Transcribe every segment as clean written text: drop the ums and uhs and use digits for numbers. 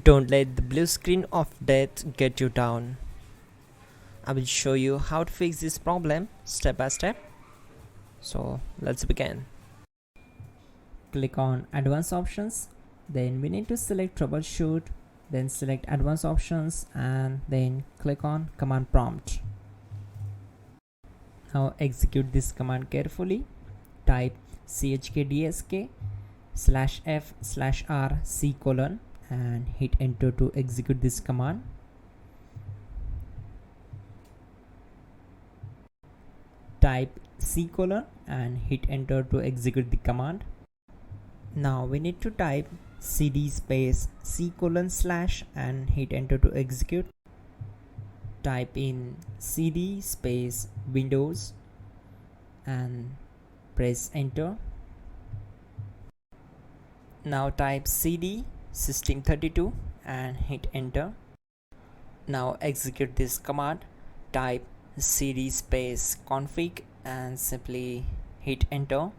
Don't let the blue screen of death get you down. I will show you how to fix this problem step by step. So let's begin. Click on advanced options, then we need to select troubleshoot, then select advanced options and then click on command prompt. Now execute this command carefully. Type chkdsk/f/r/c: and hit enter to execute this command. Type C: and hit enter to execute the command. Now we need to type cd space C: and hit enter to execute. Type in cd space Windows and press enter. Now type cd system32 and hit enter. Now execute this command. Type cd space config and simply hit enter.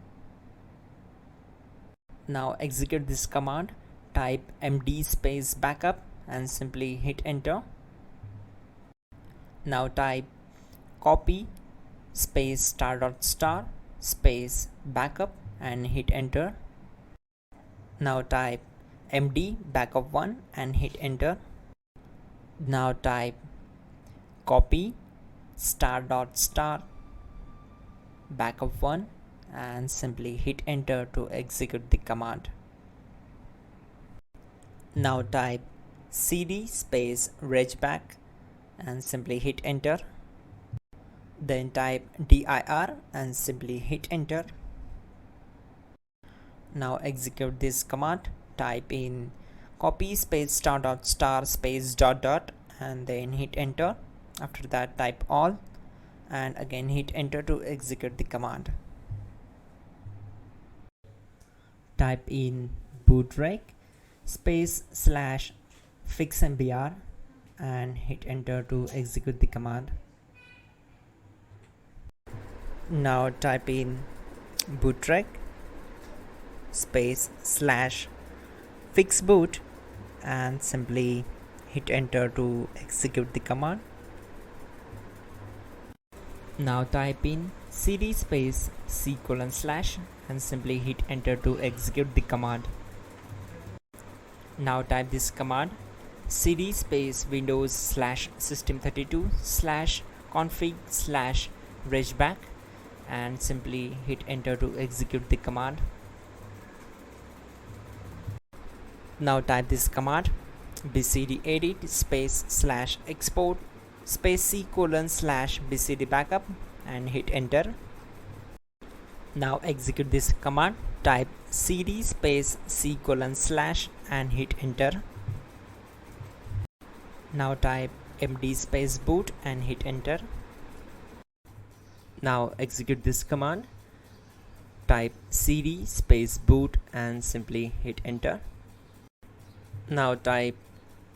Now execute this command. Type md space backup and simply hit enter. Now type copy space *** space backup and hit enter. Now type md backup1 and hit enter. Now type copy *** backup1 and simply hit enter to execute the command. Now type cd space regback and simply hit enter. Then type dir and simply hit enter. Now execute this command. Type in copy space *** space ... and then hit enter. After that type all and again hit enter to execute the command. Type in bootrec space /fixmbr and hit enter to execute the command. Now type in bootrec space /fixboot and simply hit enter to execute the command. Now type in cd space C: and simply hit enter to execute the command. Now type this command cd space Windows /system32/config/regback and simply hit enter to execute the command. Now type this command bcd edit space /export space C: /bcd backup and hit enter. Now execute this command. Type cd space C: and hit enter. Now type md space boot and hit enter. Now execute this command. Type cd space boot and simply hit enter. Now type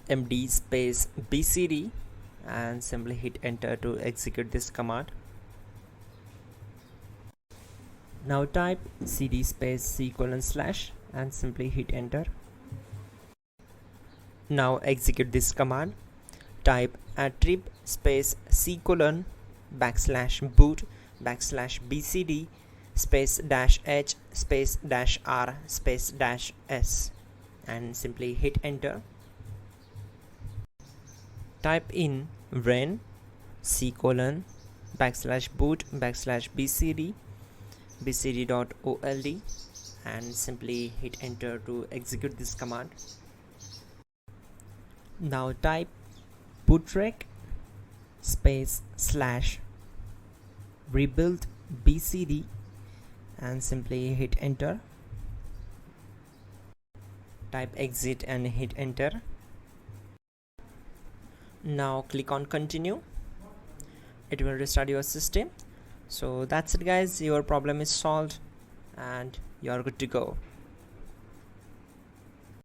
md space bcd and simply hit enter to execute this command. Now type cd space C: and simply hit enter. Now execute this command. Type attrib space C: \boot \bcd space -h space -r space -s and simply hit enter. Type in ren C: \boot \bcd bcd.old and simply hit enter to execute this command. Now type bootrec space /rebuild bcd and simply hit enter. Type exit and hit enter. Now click on continue. It will restart your system. So that's it guys, your problem is solved and you are good to go.